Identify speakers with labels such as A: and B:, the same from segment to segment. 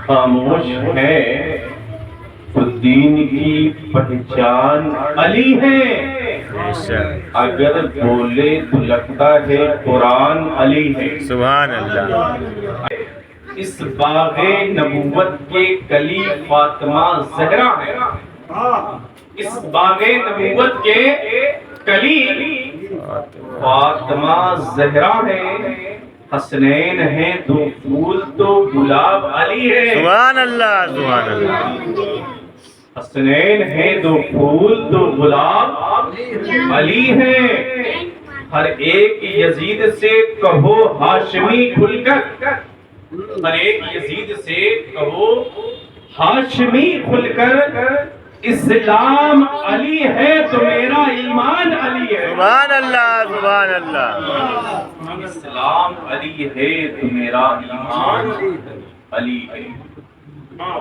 A: خاموش ہے تو دین کی پہچان علی ہے، اگر بولے تو لگتا ہے قرآن علی ہے۔
B: سبحان اللہ۔
A: اس باغ نبوت کے کلی فاطمہ زہرا ہے، اس باغ نبوت کے کلی فاطمہ زہرا ہے، حسنین ہیں دو پھول تو گلاب علی ہے۔
B: سبحان اللہ سبحان اللہ۔
A: حسنین ہیں دو پھول تو گلاب علی ہے، ہر ایک یزید سے کہو ہاشمی کھل کر، ہر ایک یزید سے کہو ہاشمی کھل کر، اسلام علی ہے تو میرا ایمان علی ہے۔
B: سبحان اللہ سبحان اللہ۔
A: اسلام علی ہے تو میرا ایمان علی ہے۔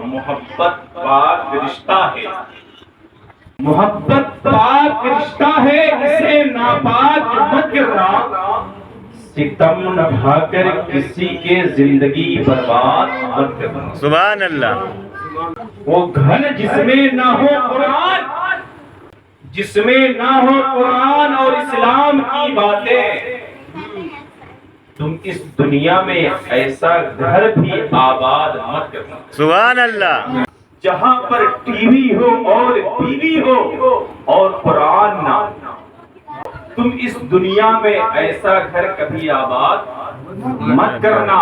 A: محبت پاک رشتہ ہے، محبت پاک رشتہ ہے، اسے ناپاک مت کرنا، ستم نہ کھا کر کسی کے زندگی برباد مت کرنا۔
B: سبحان اللہ۔
A: وہ گھر جس میں نہ ہو قرآن، جس میں نہ ہو قرآن اور اسلام کی باتیں، تم اس دنیا میں ایسا گھر بھی آباد مت کرنا۔
B: سبحان اللہ۔
A: جہاں پر ٹی وی ہو اور بیوی ہو اور قرآن نہ، تم اس دنیا میں ایسا گھر کبھی آباد مت کرنا۔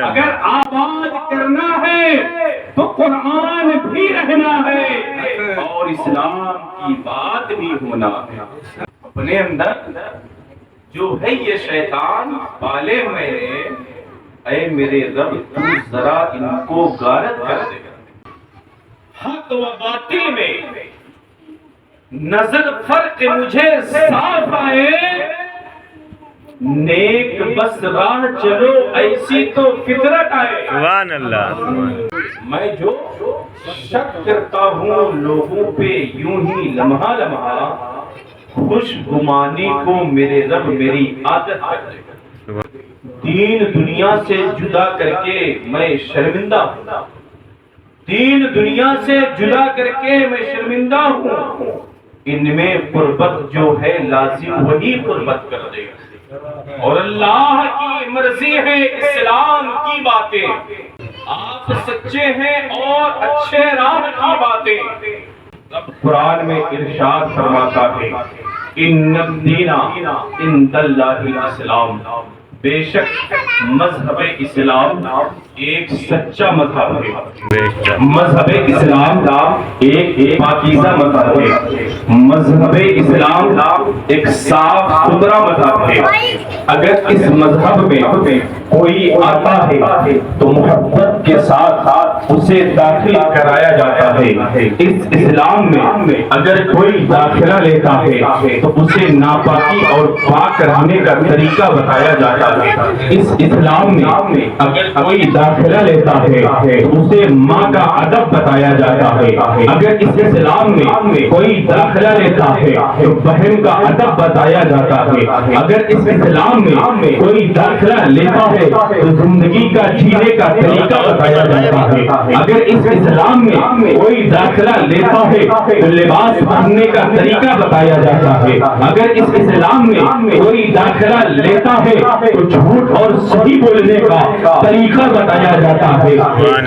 A: اگر آباد کرنا ہے تو قرآن بھی رہنا ہے اور اسلام کی بات بھی ہونا ہے۔ اپنے اندر جو ہے یہ شیطان پالے ہوئے ہیں، اے میرے رب تو ذرا ان کو غارت کر دے۔ حق و باطل میں نظر فرق مجھے صاف آئے، نیک بس راہ چلو ایسی تو فطرت آئے۔
B: سبحان اللہ۔
A: میں جو شک کرتا ہوں لوگوں پہ یوں ہی لمحہ لمحہ، خوش گمانی کو میرے رب میری عادت کر دے۔ دین دنیا سے جدا کر کے میں شرمندہ ہوں، دین دنیا سے جدا کر کے میں شرمندہ ہوں، ان میں قربت جو ہے لازم وہی قربت کر دے، اور اللہ کی مرضی ہے اسلام کی باتیں، آپ سچے ہیں اور اچھے راہ کی باتیں۔ اب قرآن میں ارشاد فرماتا ہے ان الدین عند اللہ الاسلام، بے شک مذہب اسلام ایک سچا مذہب ہے، مذہب اسلام ایک پاکیزہ مذہب ہے، مذہب اسلام ایک صاف ستھرا مذہب ہے۔ اگر اس مذہب میں کوئی آتا ہے تو محبت کے ساتھ اسے داخل کرایا جاتا ہے۔ اس اسلام میں اگر کوئی داخلہ لیتا ہے تو اسے ناپاکی اور پاک رہنے کا طریقہ بتایا جاتا ہے۔ اس اسلام میں اگر کوئی داخلہ لیتا ہے تو اسے ماں کا ادب بتایا جاتا ہے۔ اگر اس اسلام میں کوئی داخلہ لیتا ہے تو بہن کا ادب بتایا جاتا ہے۔ اگر اس اسلام میں کوئی داخلہ لیتا ہے تو زندگی کا جینے کا طریقہ بتایا جاتا ہے۔ اگر اس اسلام میں کوئی داخلہ لیتا ہے تو لباس پہننے کا طریقہ بتایا جاتا ہے۔ اگر اس اسلام میں کوئی داخلہ لیتا ہے تو جھوٹ اور صحیح بولنے کا طریقہ بتایا جاتا ہے۔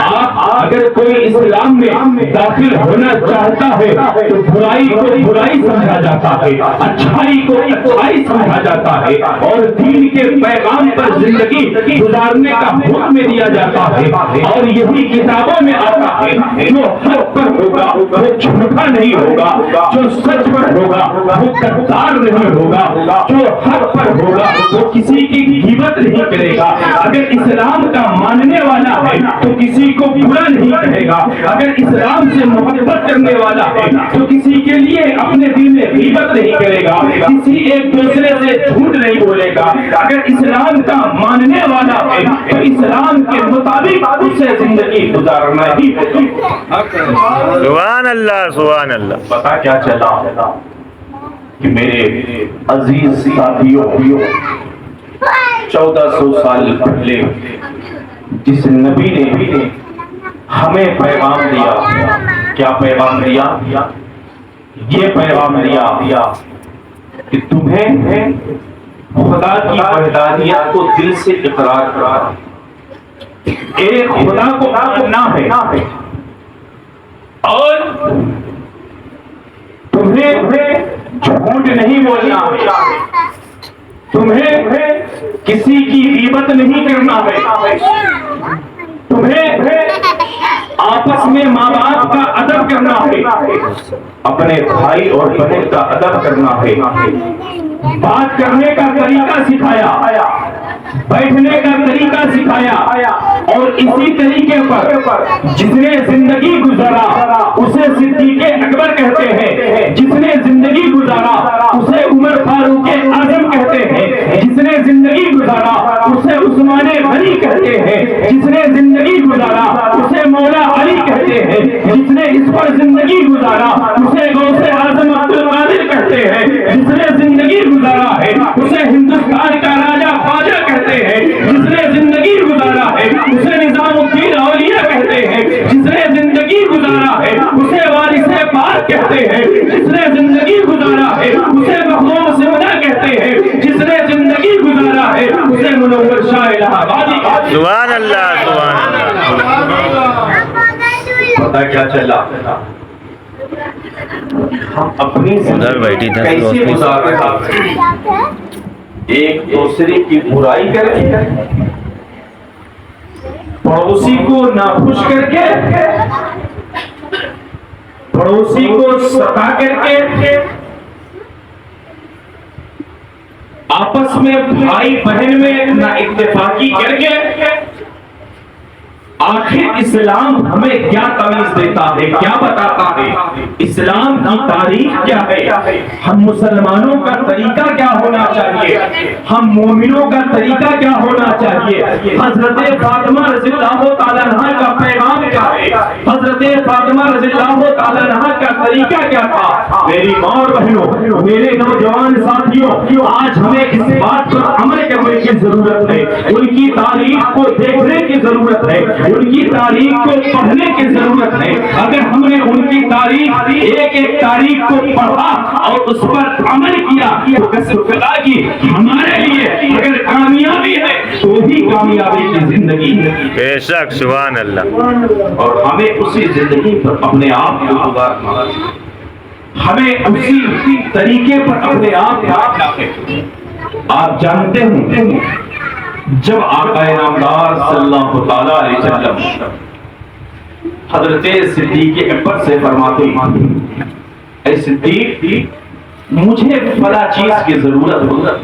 A: آپ اگر کوئی اسلام میں داخل ہونا چاہتا ہے تو برائی کو برائی سمجھا جاتا ہے، اچھائی کو اچھائی سمجھا جاتا ہے، اور دین کے پیغام پر زندگی گزارنے کا حکم دیا جاتا ہے۔ اور یہی کتابوں میں آتا ہے جو حق پر ہوگا وہ جھوٹا نہیں ہوگا، جو سچ پر ہوگا وہ غدار نہیں ہوگا، جو حق پر ہوگا وہ کسی کی غیبت نہیں کرے گا۔ اگر اسلام کا ماننے والا ہے تو کسی کو برا نہیں کہے گا، اگر اسلام سے محبت کرنے والا ہے تو کسی کے لیے اپنے دل میں غیبت نہیں کرے گا، کسی ایک دوسرے سے جھوٹ نہیں بولے گا۔ اگر اسلام کا ماننے والا ہے تو اسلام کے مطابق اسے زندگی گزارنا ہی ہوگا۔
B: سبحان اللہ سبحان اللہ۔
A: پتا کیا چلا کہ میرے عزیز ساتھیوں، 1400 سال پہلے جس نبی نے ہمیں پیغام دیا. کیا پیغام دیا؟ یہ پیغام دیا کہ تمہیں خدا کی وحدانیت کو دل سے اقرار کرنا، ایک خدا کو ماننا ہے، اور تمہیں جھوٹ نہیں بولنا ہے، تمہیں کسی کی غیبت نہیں کرنا ہے، تمہیں آپس میں ماں باپ کا ادب کرنا ہے، اپنے بھائی اور بہن کا ادب کرنا ہے، بات کرنے کا طریقہ سکھایا، بیٹھنے کا طریقہ سکھایا، اور اسی طریقے پر جس نے زندگی گزارا اسے صدیق اکبر کہتے ہیں، جس نے زندگی گزارا اسے عمر فاروق اعظم کہتے ہیں، جس نے زندگی گزارا اسے عثمان غنی کہتے ہیں، جس نے زندگی گزارا اسے مولا علی کہتے ہیں، جس نے اس پر زندگی گزارا اسے غوث اعظم عبد القادر کہتے ہیں، جس نے زندگی گزارا ہے اسے ہندوستان کا راجا خواجہ کہتے ہیں، جس نے زندگی گزارا ہے اسے نظام الدین اولیاء کہتے ہیں، جس نے زندگی گزارا ہے اسے وارث پاک کہتے ہیں، جس نے زندگی گزارا ہے اسے مخدوم سمدہ کہتے ہیں، جس نے زندگی گزارا ہے اسے منور شاہ الہ آبادی کہتے ہیں.
B: سبحان اللہ سبحان اللہ.
A: پتہ کیا چلا؟ ہم اپنی زندگی کیسے گزار رہے ہیں؟ ایک دوسرے کی برائی کر کے، پڑوسی کو ناخوش کر کے، پڑوسی کو ستا کر کے، آپس میں بھائی بہن میں نا اتفاقی کر کے. آخر اسلام ہمیں کیا تمیز دیتا ہے، کیا بتاتا ہے؟ اسلام کی تاریخ کیا ہے؟ ہم مسلمانوں کا طریقہ کیا ہونا چاہیے؟ ہم مومنوں کا طریقہ کیا ہونا چاہیے؟ حضرت فاطمہ رضی اللہ تعالیٰ عنہ کا پیغام کیا ہے؟ حضرت فاطمہ رضی اللہ تعالیٰ عنہ کا طریقہ کیا تھا؟ میری ماں اور بہنوں، میرے نوجوان ساتھیوں، آج ہمیں اس بات پر عمل کرنے کی ضرورت ہے، ان کی تاریخ کو دیکھنے کی ضرورت ہے، ان کی تاریخ کو پڑھنے کی ضرورت ہے. اگر ہم نے ان کی تاریخ ایک تاریخ کو پڑھا اور اس پر عمل کیا تو قسم خدا کی ہمارے لیے اگر کامیابی ہے تو وہی کامیابی کی زندگی ہے.
B: بے شک سبحان اللہ.
A: اور ہمیں اسی زندگی پر اپنے آپ کو گزارنا، ہمیں اسی طریقے پر اپنے آپ کو. آپ جانتے ہیں جب آقا نامدار صلی اللہ تعالیٰ علیہ وسلم حضرت صدیق اکبر سے فرماتے ہیں، اے صدیق مجھے فلاں چیز کی ضرورت ہے،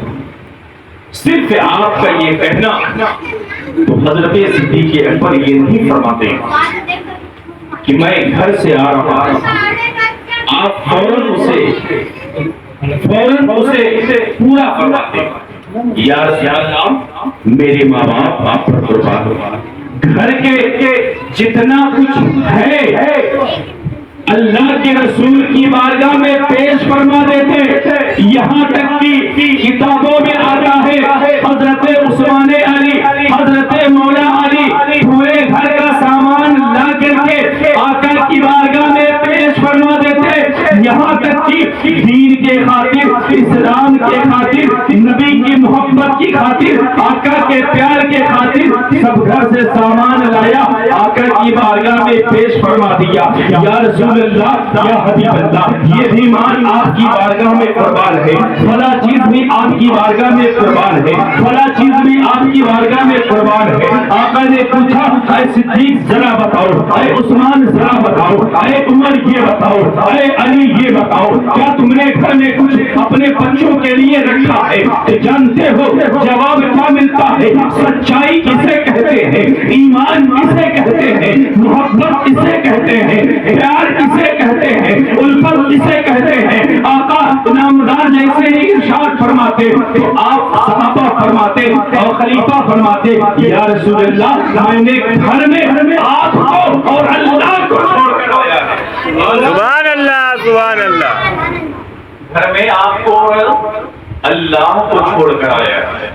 A: صرف آپ کا یہ کہنا. تو حضرت صدیق اکبر یہ نہیں فرماتے کہ میں گھر سے آ رہا ہوں، آپ فوراً اسے پورا فرماتے ہیں. یا رسول اللہ میرے ماں باپ آپ پر قربان ہو، گھر کے جتنا کچھ ہے اللہ کے رسول کی بارگاہ میں پیش فرما دیتے. یہاں تک کہ کتابوں میں آتا ہے حضرت عثمان علی، حضرت مولا علی پورے گھر کا سامان لا کر کے آقا کی بارگاہ میں پیش فرما دیتے. یہاں تک کہ دین کے خاطر، اسلام کے خاطر، نبی کی محبت کی خاطر، آقا کے پیار کے خاطر سب گھر سے سامان لایا، آقا کی بارگاہ میں پیش فرما دیا. یا رسول اللہ، یا حبیب اللہ، یہ بھی مان آپ کی بارگاہ میں قربان ہے، فلاں چیز بھی آپ کی بارگاہ میں قربان ہے، فلاں چیز بھی آپ کی بارگاہ میں قربان ہے. آقا نے پوچھا اے صدیق ذرا بتاؤ، اے عثمان ذرا بتاؤ، اے عمر یہ بتاؤ، اے علی یہ بتاؤ، کیا تم نے گھر میں کچھ اپنے بچوں کے لیے رکھا ہے؟ جانتے ہو جواب کیا ملتا ہے؟ سچائی کسے کہتے ہیں، ایمان کسے کہتے ہیں، محبت کسے کہتے ہیں، پیار کسے کہتے ہیں، الفت کسے کہتے ہیں. آقا نامدار جیسے ہی ارشاد فرماتے تو آپ صحابہ فرماتے اور خلیفہ فرماتے یا رسول اللہ میں نے گھر میں آپ کو اور اللہ کو چھوڑ کر آیا ہے.
B: سبحان اللہ سبحان اللہ.
A: گھر میں آپ کو اور اللہ کو چھوڑ کر آیا ہے.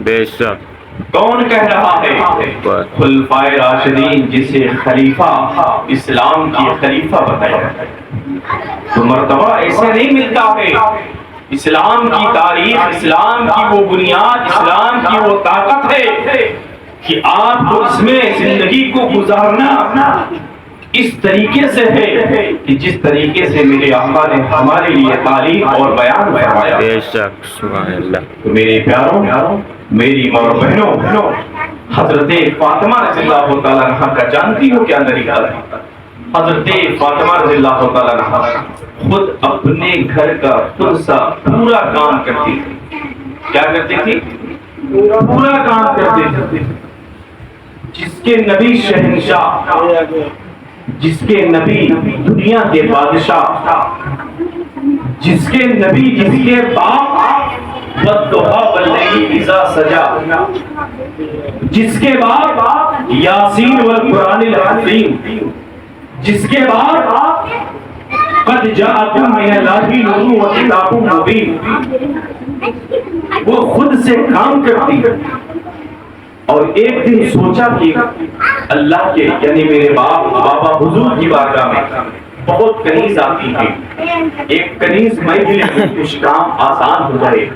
B: بے شک
A: کون کہہ رہا ہے؟ خلفائے راشدین جسے خلیفہ اسلام کی خلیفہ بتایا ہے۔ تو مرتبہ ایسے نہیں ملتا ہے۔ اسلام کی تاریخ، اسلام کی وہ بنیاد، اسلام کی وہ طاقت ہے کہ آپ کو اس میں زندگی کو گزارنا اس طریقے سے ہے کہ جس طریقے سے میرے آقا نے ہمارے لیے تعلیم اور بیان فرمایا۔
B: بے شک سبحان اللہ۔
A: تو میرے پیاروں، میری ماں اور بہنوں، حضرت فاطمہ رضی اللہ تعالیٰ عنہ کا جانتی ہو کیا طریقہ ہے؟ حضرت فاطمہ رضی اللہ تعالیٰ عنہ خود اپنے گھر کا پورا کام کرتی تھی۔ کیا کرتی تھی؟ پورا کام کرتی تھی۔ جس کے نبی شہنشاہ، جس کے نبی دنیا کے بادشاہ، جس کے نبی، جس کے باپ والضحیٰ واللیل اذا سجا، جس کے بعد یاسین والقرآن الحکیم، جس کے بعد قد جاءکم من اللہ نور وکتاب مبین، وہ خود سے کام کرتی ہے۔ اور ایک دن سوچا کہ اللہ کے یعنی میرے بابا حضور کی بارگاہ میں بہت کنیز آتی ہے، ایک کنیز میں بھی کچھ کام آسان ہو جائے،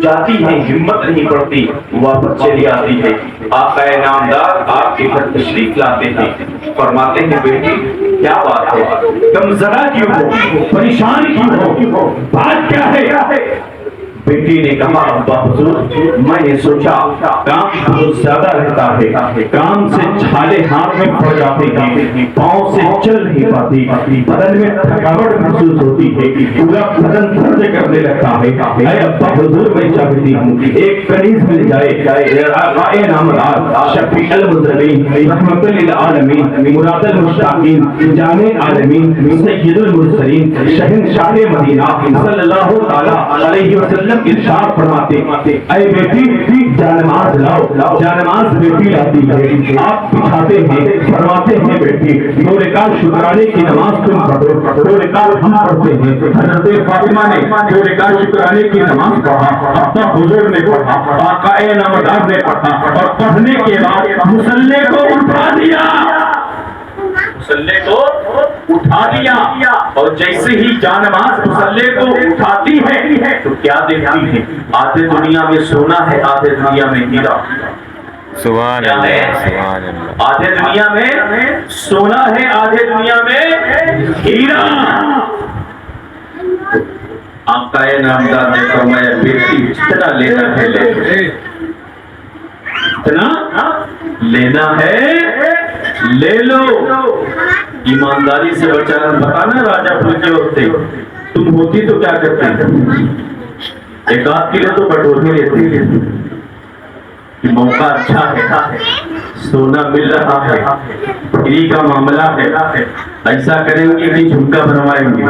A: جاتی ہے، ہمت نہیں پڑتی، واپس چلی آتی ہے۔ آقا نامدار آپ کے گھر تشریف لاتے ہیں، فرماتے ہیں بیٹی کیا بات ہے، تم ذرا کیوں ہو، پریشان کیوں ہو، بات کیا ہے؟ بیٹی نے کہا ابا حضور میں نے سوچا کام بہت زیادہ رہتا ہے، کام سے چھالے ہاتھ میں پڑ جاتے ہیں، پاؤں سے چل نہیں پاتی، بدن میں تھکاوٹ محسوس ہوتی ہے، پورا بدن درد کرنے لگتا ہے۔ اے ابا حضور میں چاہتی ہوں ایک کنیز مل جائے، آقا نامدار شفیع المذنبین رحمت للعالمین مراد المشتاقین جان عالمین سید المرسلین شہنشاہ مدینہ صلی اللہ تعالی علیہ وسلم ارشاد فرماتے اے بیٹی جانماز لاؤ، جانماز بیٹی لاتی ہے، آپ بچھاتے ہیں، فرماتے ہیں بیٹی دو رکعت شکرانے کی نماز تم پڑھو، دو رکعت ہم پڑھتے ہیں۔ حضرت فاطمہ نے دو رکعت شکرانے کی نماز پڑھا، اپنا حضور نے پڑھا، آقا نامدار نے پڑھا، اور پڑھنے کے بعد مصلی کو اٹھا دیا، مصلی کو اٹھا دیا، اور جیسے ہی جانماز مصلی کو اٹھاتی ہے تو کیا دیکھتی ہے؟ آدھے دنیا میں سونا ہے، آدھے دنیا میں ہیرا۔
B: سبحان اللہ سبحان اللہ۔
A: آدھے دنیا میں سونا ہے، آدھے دنیا میں ہیرا۔ آقا نامدار نے فرمایا بیٹی جتنا لینا ہے لے، اتنا لینا ہے لے لو۔ ایمانداری سے بتانا راجہ پھول کے ہوتے تم ہوتی تو کیا کرتے؟ ایک آدھ کلو تو بٹور لیتے، موقع اچھا ہے، سونا مل رہا ہے، فری کا معاملہ ہے، ایسا کریں گے کہ جھمکا بنوائیں گے،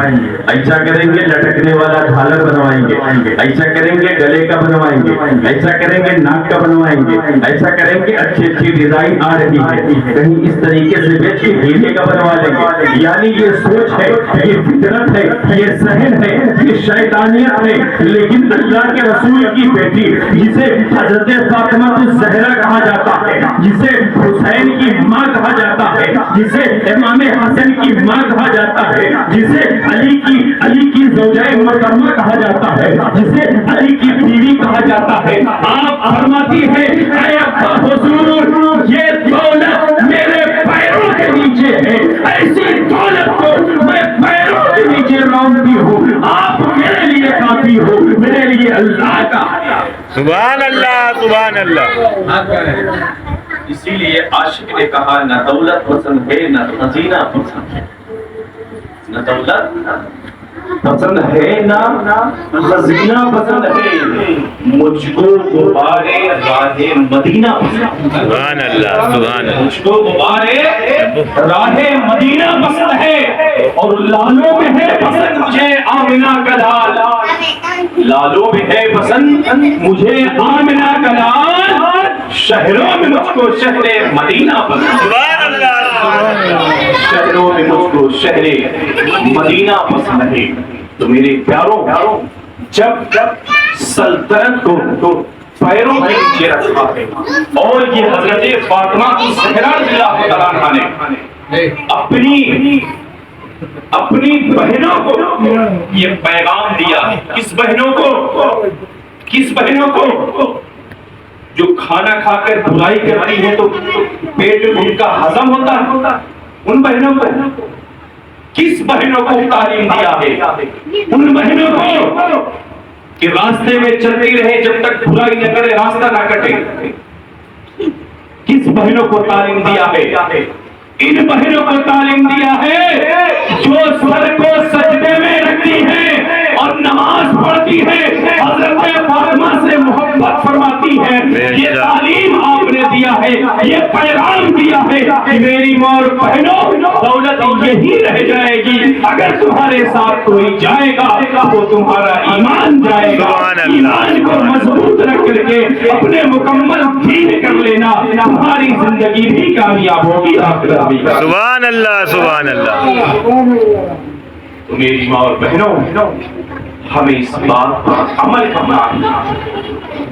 A: ایسا کریں گے لٹکنے والا جھالر بنوائیں گے، ایسا کریں گے گلے کا بنوائیں گے، ایسا کریں گے ناک کا بنوائیں گے، ایسا کریں گے اچھی اچھی ڈیزائن آ رہی ہے، کہیں اس طریقے سے بیچ کے ہیرے کا بنوا لیں گے۔ یعنی یہ سوچ ہے، یہ فطرت ہے، یہ ذہن ہے، یہ شیطانیت ہے، لیکن اللہ کے رسول کی بیٹی جسے حضرت فاطمہ الزہرا کہا جاتا ہے، جسے حسین کی ماں کہا جاتا ہے، جسے امام حسن کی ماں کہا جاتا ہے، جسے علی کی زوجہ محترمہ کہا جاتا ہے، جسے علی کی بیوی کہا جاتا ہے، آپ فرماتی ہے اے ابا حضور یہ دولت میرے پیروں کے نیچے ہے، ایسی دولت کو میں پیروں کے نیچے رونتی ہوں، آپ میرے لیے کافی ہو، میرے لیے اللہ کا۔
B: سبحان اللہ سبحان اللہ۔
A: اسی لیے عاشق نے کہا نہ دولت پسند ہے نہ خزینہ پسند ہے، نہ دولت پسند ہے نہ خزینہ پسند ہے، مجھ کو غبار راہ مدینہ پسند ہے۔
B: سبحان اللہ سبحان اللہ۔
A: مجھ کو غبار راہ مدینہ پسند ہے، اور لالوں میں ہے پسند مجھے آمنہ کا لال، لالوں میں ہے پسند مجھے آمنہ کا لال، شہروں میں مجھ کو شہر مدینہ پسند۔
B: سبحان اللہ سبحان اللہ۔
A: شہروں میں مجھ کو شہر مدینہ پسند ہے۔ تو میرے پیاروں، جب سلطنت کو پیروں کے نیچے رکھا ہے، اور یہ حضرت فاطمہ کی زہرا رضی اللہ تعالیٰ عنہا نے اپنی بہنوں کو یہ پیغام دیا ہے۔ کس بہنوں کو جو کھانا کھا کر برائی کرتی ہے تو پیٹ ان کا ہضم ہوتا ہے، ان بہنوں کو کس بہنوں کو تعلیم دیا ہے؟ ان بہنوں کو کہ راستے میں چلتی رہے جب تک برائی نہ کرے، راستہ نہ کٹے۔ کس بہنوں کو تعلیم دیا ہے؟ ان بہنوں کو تعلیم دیا ہے جو سر کو سجدے میں رکھتی ہے اور نماز پڑھتی ہے، حضرت فاطمہ سے محبت فرماتی ہے۔ یہ تعلیم آپ نے دیا ہے، یہ پیغام دیا ہے کہ میری ماں اور بہنوں، دولت یہی رہ جائے گی اگر تمہارے ساتھ کوئی جائے گا تو تمہارا ایمان جائے گا۔ ایمان کو مضبوط رکھ کر کے اپنے مکمل دین کر لینا، تمہاری زندگی بھی کامیاب ہوگی، آخرت بھی۔
B: سبحان اللہ، سبحان اللہ۔
A: تو میری ماں اور بہنوں، ہمیں اس بات پر عمل کرنا ہے۔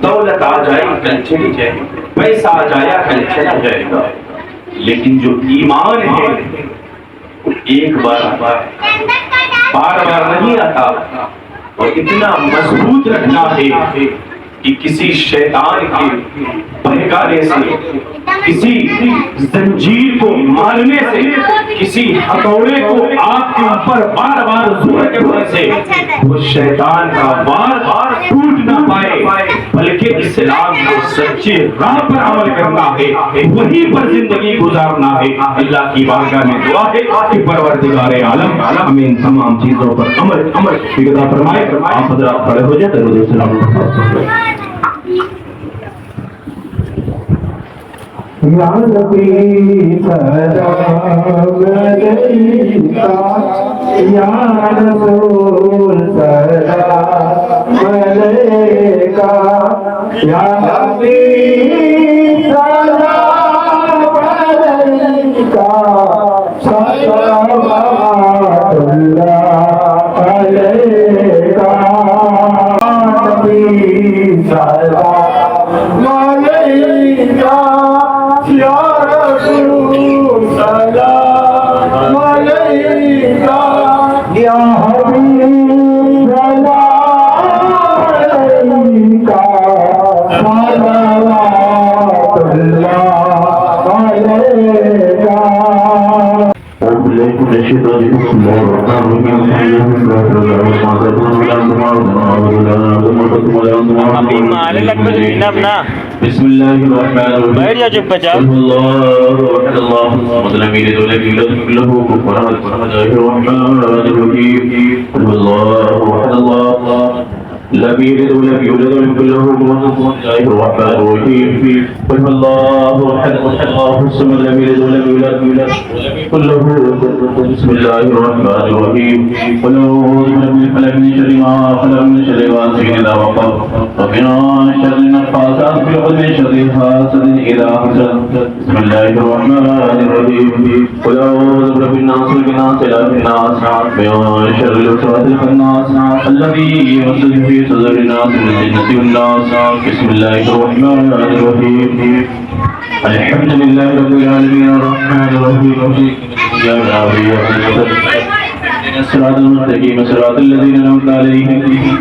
A: دولت آ جائے کل چلی جائے، پیسہ آ جایا کل چلا جائے گا، لیکن جو ایمان ہے ایک بار نہیں آتا، اور اتنا مضبوط رکھنا ہے کہ کسی شیطان کے بہکانے سے، کسی زنجیر کو مارنے سے، کسی ہتھوڑے کو آپ کے اوپر بار بار زور کرنے سے وہ شیطان کا وار ٹوٹ نہ پائے، بلکہ اسلام کو سچے راہ پر عمل کرنا ہے، وہی پر زندگی گزارنا ہے۔ اللہ کی بارگاہ میں دعا ہے کہ پروردگار عالم ہمیں ان تمام چیزوں پر عمل عطا فرمائے۔ آپ حضرات کھڑے ہو جائیں، درود السلام۔
C: یا نبی سلام علیکہ، یا رسول سلام علیکہ، یا نبی سلام علیکہ، صلوات اللہ علیکہ، یا نبی سلام علیکہ، یا رسول سلام علیکہ، یا حبیب سلام علیکہ، صلوات اللہ علیکہ۔
A: بسم اللہ الرحمن الرحیم۔
B: بیٹھ جا چپ بچا۔
A: اللہ میرے دولے کی لطف لہو کو فرحت الرحمن الرحیم۔ اللہ لم يلد ولم يولد ولم يكن له كفوا احد، الرحمن الرحيم۔ قل الله احد الله الصمد لم يلد ولم يولد ولم يكن له كفوا، بسم الله الرحمن الرحيم۔ قل اعوذ برب الفلق من شر ما خلق، من شر غاسق اذا وقب، ومن شر النفاثات في العقد، من شر حاسد اذا حسد، بسم الله الرحمن الرحيم۔ قل اعوذ برب الناس ملك الناس اله الناس، من شر الوسواس الخناس الذي يوسوس في صدر الناس من الجنة والناس، بسم الله الرحمن الرحيم۔ الحمد لله رب العالمين الرحمن الرحيم، يا نبي الصراط المستقيم صراط الذين أنعمت عليهم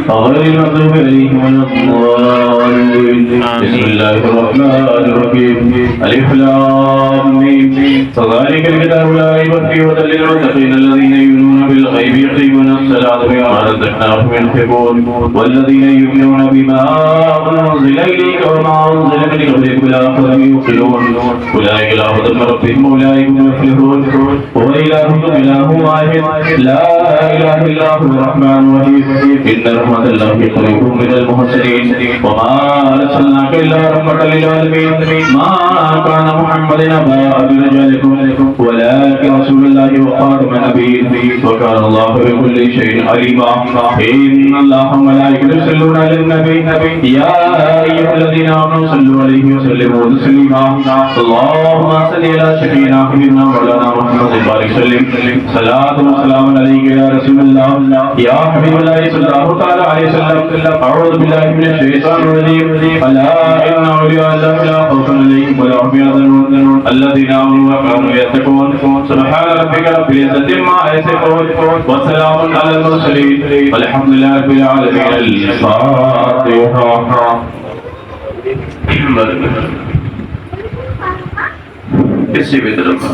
A: غير المغضوب عليهم ولا الضالين، بسم الله الرحمن الرحيم۔ ألف لام ميم، ذلك الكتاب لا ريب فيه هدى للمتقين الذين يؤمنون بالغيب يقيمون الصلاة ومما رزقناهم ينفقون، والذين يؤمنون بما أنزل إليك وما أنزل من قبلك بالآخرة يوقنون، أولئك على هدى من ربهم وأولئك هم المفلحون۔ وإلهكم إله واحد لا إله إلا هو الرحمن الرحيم، إن رحمة الله قريب من المحسنين، وما أرسلناك إلا رحمة للعالمين، ما كان محمد أبا رجالكم ولكن رسول الله وخاتم النبيين، وكان الله بكل شيء عليما، إن الله وملائكته يصلون على النبي، يا أيها الذين آمنوا صلوا عليه وسلموا تسليما، اللهم صل على سيدنا محمد وعلى آل محمد وبارك وسلم صلاۃ و سلام علیک یا رسول اللہ یا حبیب اللہ صلی اللہ تعالی علیہ وسلم اعوذ باللہ من الشیطان الرجیم الا ان اولیاء اللہ لا خوف علیہم ولا هم يحزنون الذين آمنوا وكانوا يتقون سبحان ربك رب العزة عما يصفون وسلام على المرسلين والحمد لله رب العالمين الفاتحة کسی بھی طرف